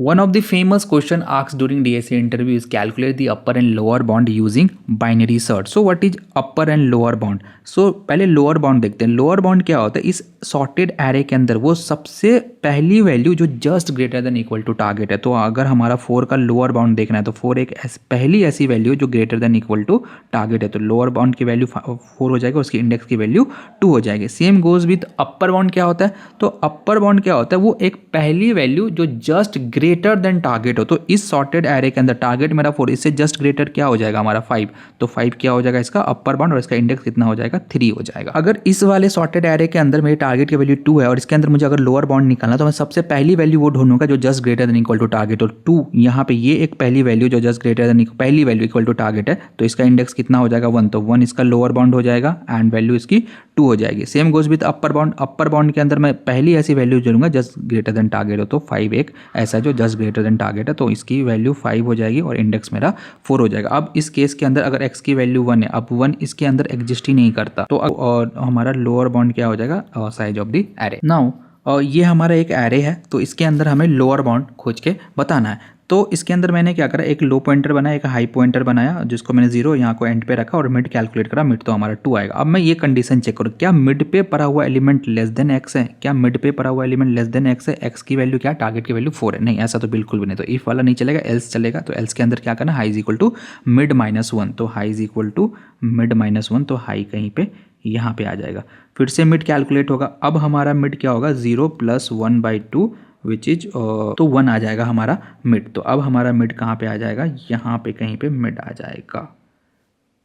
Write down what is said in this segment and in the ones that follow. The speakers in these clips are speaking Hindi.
One of the famous question asked during DSA interview is calculate the upper and lower bound using binary search. So what is upper and lower bound? So पहले lower bound देखते हैं. Lower bound क्या होता है? इस sorted array के अंदर वो सबसे पहली वैल्यू जो just greater than equal to target है. तो अगर हमारा 4 का लोअर बाउंड देखना है तो 4 एक पहली ऐसी वैल्यू जो greater than equal to target है. तो लोअर बाउंड की वैल्यू 4 हो जाएगा, उसकी इंडेक्स की वैल्यू 2 हो जाएगी. Same goes with upper bound. क्या होता है? तो अपर बाउंड क्या होता है? वो एक पहली वैल्यू जो जस्ट ग्रेटर देन टारगेट हो. तो इस सॉर्टेड एरे के अंदर टारगेट मेरा 4, इससे जस्ट ग्रेटर क्या हो जाएगा हमारा 5. तो 5 क्या हो जाएगा इसका अपर बाउंड और इसका इंडेक्स कितना हो जाएगा 3 हो जाएगा. अगर इस वाले सॉर्टेड एरे के अंदर मेरी टारगेट की वैल्यू 2 है और इसके अंदर मुझे अगर लोअर बाउंड निकालना तो मैं सबसे पहली वैल्यू वो ढूंढूंगा जो just greater than equal to target. और 2 यहाँ पे ये एक पहली वैल्यू जो जस्ट ग्रेटर देन पहली वैल्यू इक्वल टू टारगेट है. तो इसका इंडेक्स कितना हो जाएगा 1. तो 1 इसका लोअर बाउंड हो जाएगा एंड वैल्यू इसकी 2 हो जाएगी. Same goes with upper bound. Upper bound के अंदर मैं पहली ऐसी वैल्यू जोड़ूंगा जस्ट ग्रेटर देन टारगेट हो. तो 5 एक ऐसा जो जस्ट ग्रेटर देन टारगेट है. तो इसकी वैल्यू 5 हो जाएगी और इंडेक्स मेरा 4 हो जाएगा. अब इस केस के अंदर अगर x की वैल्यू 1 है, अब 1 इसके अंदर एग्जिस्ट ही नहीं करता. तो और हमारा लोअर बाउंड क्या हो जाएगा size of the array. Now और ये हमारा एक एरे है तो इसके अंदर हमें लोअर बाउंड खोज के बताना है. तो इसके अंदर मैंने क्या करा, एक लो पॉइंटर बनाया, एक हाई पॉइंटर बनाया जिसको मैंने 0 यहाँ को एंड पे रखा और मिड कैलकुलेट करा. मिड तो हमारा 2 आएगा. अब मैं ये कंडीशन चेक करूँ, क्या मिड पे पड़ा हुआ एलिमेंट लेस देन एक्स है? क्या मिड पे पड़ा हुआ एलिमेंट लेस देन एक्स है? एक्स की वैल्यू क्या, टारगेट की वैल्यू 4 है? नहीं, ऐसा तो बिल्कुल भी नहीं. तो इफ वाला नहीं चलेगा, एल्स चलेगा. तो एल्स के अंदर क्या करना, high is equal to mid -1. तो high is equal to mid -1. तो हाई कहीं पे यहाँ पे आ जाएगा. फिर से मिड कैलकुलेट होगा. अब हमारा मिड क्या होगा, 0 + 1/2 विच इज तो 1 आ जाएगा हमारा मिड. तो अब हमारा मिड कहाँ पे आ जाएगा, यहाँ पे कहीं पे मिड आ जाएगा.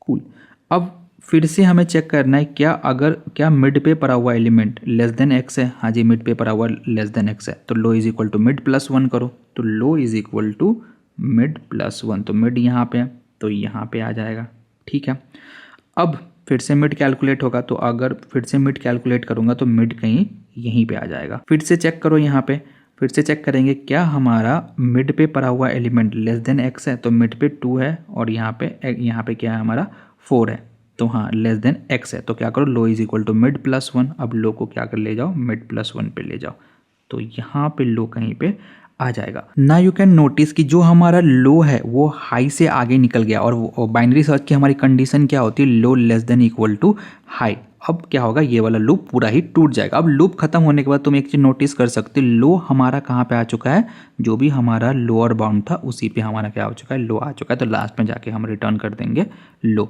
कूल. अब फिर से हमें चेक करना है क्या मिड पे पड़ा हुआ एलिमेंट लेस देन एक्स है. हाँ जी, मिड पे पड़ा हुआ लेस देन एक्स है. तो लो इज इक्वल टू मिड +1 करो. तो लो इज इक्वल टू मिड +1. तो मिड यहाँ पे है तो यहाँ पे आ जाएगा. ठीक है. अब फिर से मिड कैलकुलेट होगा. तो अगर फिर से मिड कैलकुलेट करूँगा तो मिड कहीं यहीं पे आ जाएगा. फिर से चेक करो, यहाँ पे फिर से चेक करेंगे क्या हमारा मिड पे पड़ा हुआ एलिमेंट लेस देन एक्स है. तो मिड पे 2 है और यहाँ पे क्या है हमारा 4 है. तो हाँ, लेस देन एक्स है. तो क्या करो, लो इज इक्वल टू मिड +1. अब लो को क्या कर ले जाओ, मिड +1 पे ले जाओ. तो यहाँ पे लो कहीं पे आ जाएगा. ना यू कैन नोटिस कि जो हमारा लो है वो हाई से आगे निकल गया. और बाइनरी सर्च की हमारी कंडीशन क्या होती है, low less than equal to high. अब क्या होगा, ये वाला लूप पूरा ही टूट जाएगा. अब लूप खत्म होने के बाद तुम एक चीज नोटिस कर सकते हो, लो हमारा कहाँ पे आ चुका है, जो भी हमारा लोअर बाउंड था उसी पे हमारा क्या हो चुका है, लो आ चुका है. तो लास्ट में जाके हम रिटर्न कर देंगे लो.